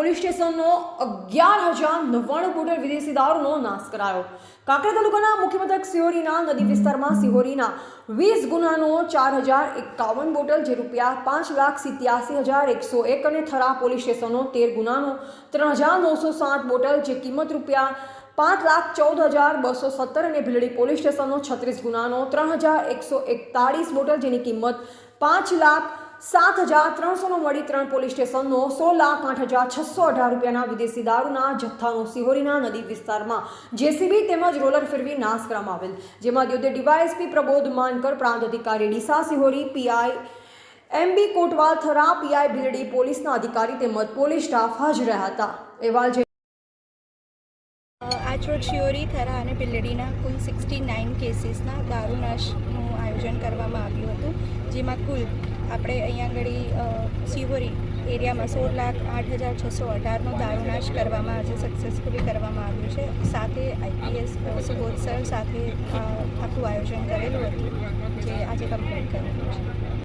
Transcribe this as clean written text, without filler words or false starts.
Police સ્ટેશનનો 11,099 bottle વિદેશી દારૂનો નાશ કરાયો। કાંકરેજ તાલુકાના મુખ્ય મથક સિહોરીના નદી વિસ્તારમાં સિહોરીના 20 ગુનાનો 4,051 બોટલ જે ₹5,87,101 અને થરા પોલીસ સ્ટેશનનો 13 ગુનાનો 3,960 બોટલ જે કિંમત ₹5,14,217 અને ભીલડી પોલીસ સ્ટેશનનો 36 ગુનાનો 3,141 બોટલ જેની કિંમત ₹5,07,300 મળી 3 પોલીસ સ્ટેશનનો 16,08,618 રૂપિયાના વિદેશી દારૂના જથ્થાનો સિહોરીના નદી વિસ્તારમાં જેસીબી તેમજ રોલર ફેરવી નાશ કરવામાં આવેલ, જેમાં દ્યોતર ડીવાયએસપી પ્રબોધ માનકર, પ્રાંત અધિકારી Deesa Sihori, PI MB Kotwal Thara, PI Bhildi પોલીસના અધિકારી તેમજ પોલીસ સ્ટાફ હાજર રહ્યા હતા। અહેવાલ આજરોજ શિહોરી, થરા અને ભીલડીના કુલ 69 કેસીસના દારૂનાશનું આયોજન કરવામાં આવ્યું હતું, જેમાં કુલ આપણે અહીંયા આગળ શિહોરી એરિયામાં 16,08,618નો દારૂનાશ કરવામાં આજે સક્સેસફુલી કરવામાં આવ્યું છે। સાથે આઈપીએસ સુબોધ સર સાથે આખું આયોજન કરેલું હતું, જે આજે કમ્પ્લીટ કરેલું છે।